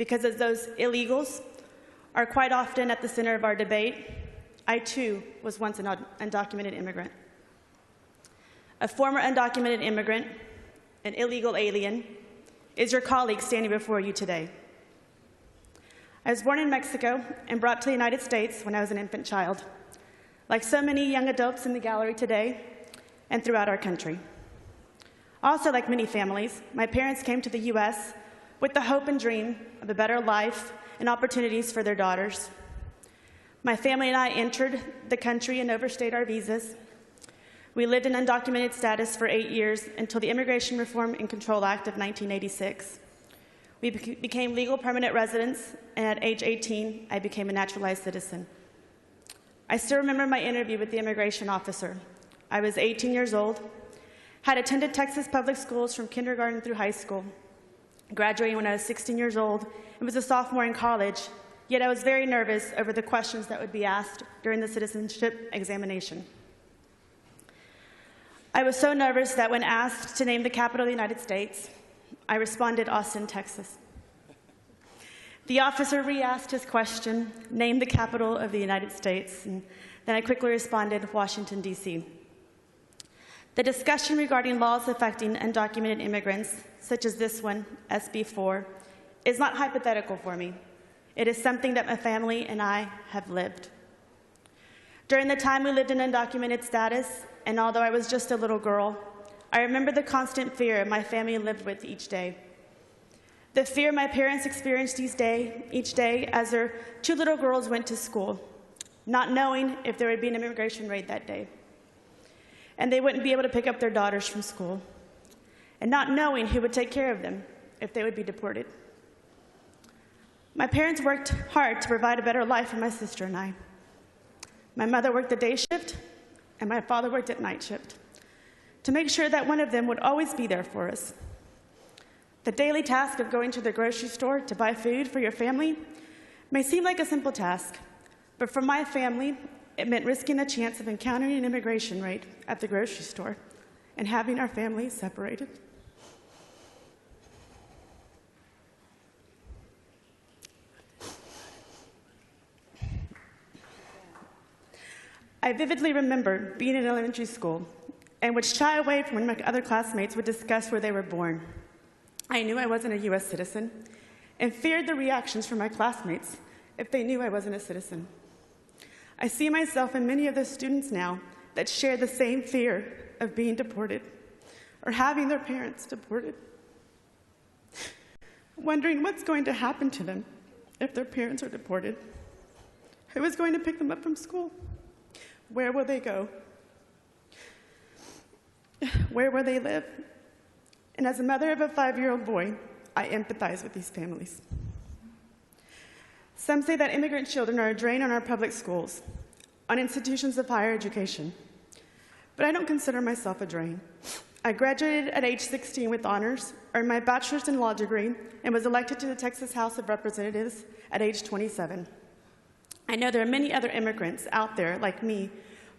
because as those illegals are quite often at the center of our debate, I too was once an undocumented immigrant. A former undocumented immigrant, an illegal alien, is your colleague standing before you today. I was born in Mexico and brought to the United States when I was an infant child, like so many young adults in the gallery today and throughout our country. Also, like many families, my parents came to the U.S. with the hope and dream of a better life and opportunities for their daughters. My family and I entered the country and overstayed our visas. We lived in undocumented status for 8 years until the Immigration Reform and Control Act of 1986. We became legal permanent residents, and at age 18, I became a naturalized citizen. I still remember my interview with the immigration officer. I was 18 years old, had attended Texas public schools from kindergarten through high school, graduating when I was 16 years old, and was a sophomore in college, yet I was very nervous over the questions that would be asked during the citizenship examination. I was so nervous that when asked to name the capital of the United States, I responded, Austin, Texas. The officer re-asked his question, name the capital of the United States, and then I quickly responded, Washington, D.C. The discussion regarding laws affecting undocumented immigrants, such as this one, SB4, is not hypothetical for me. It is something that my family and I have lived. During the time we lived in undocumented status, and although I was just a little girl, I remember the constant fear my family lived with each day. The fear my parents experienced each day as their 2 little girls went to school, not knowing if there would be an immigration raid that day, and they wouldn't be able to pick up their daughters from school, and not knowing who would take care of them if they would be deported. My parents worked hard to provide a better life for my sister and I. My mother worked the day shift, and my father worked at night shift, to make sure that one of them would always be there for us. The daily task of going to the grocery store to buy food for your family may seem like a simple task, but for my family, it meant risking the chance of encountering an immigration raid at the grocery store and having our families separated. I vividly remember being in elementary school and would shy away from when my other classmates would discuss where they were born. I knew I wasn't a U.S. citizen and feared the reactions from my classmates if they knew I wasn't a citizen. I see myself in many of the students now that share the same fear of being deported or having their parents deported, wondering what's going to happen to them if their parents are deported. Who is going to pick them up from school? Where will they go? Where will they live? And as a mother of a 5-year-old boy, I empathize with these families. Some say that immigrant children are a drain on our public schools, on institutions of higher education. But I don't consider myself a drain. I graduated at age 16 with honors, earned my bachelor's in law degree, and was elected to the Texas House of Representatives at age 27. I know there are many other immigrants out there, like me,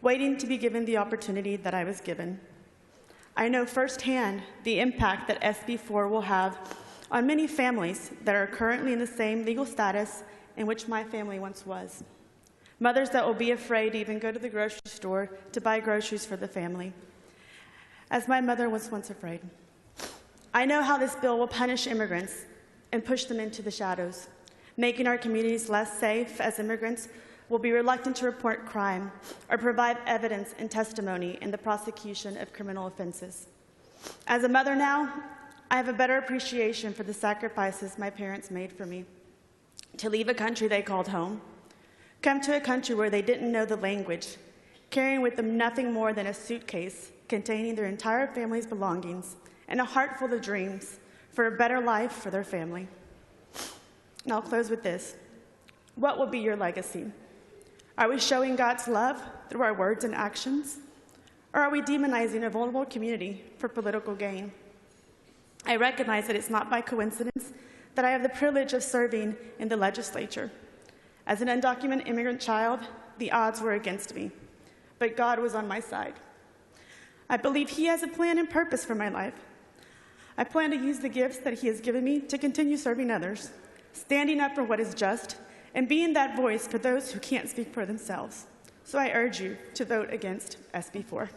waiting to be given the opportunity that I was given. I know firsthand the impact that SB4 will have on many families that are currently in the same legal status in which my family once was. Mothers that will be afraid to even go to the grocery store to buy groceries for the family, as my mother was once afraid. I know how this bill will punish immigrants and push them into the shadows, making our communities less safe, as immigrants will be reluctant to report crime or provide evidence and testimony in the prosecution of criminal offenses. As a mother now, I have a better appreciation for the sacrifices my parents made for me. To leave a country they called home, come to a country where they didn't know the language, carrying with them nothing more than a suitcase containing their entire family's belongings and a heart full of dreams for a better life for their family. And I'll close with this. What will be your legacy? Are we showing God's love through our words and actions? Or are we demonizing a vulnerable community for political gain? I recognize that it's not by coincidence that I have the privilege of serving in the legislature. As an undocumented immigrant child, the odds were against me, but God was on my side. I believe He has a plan and purpose for my life. I plan to use the gifts that He has given me to continue serving others, standing up for what is just, and being that voice for those who can't speak for themselves. So I urge you to vote against SB4.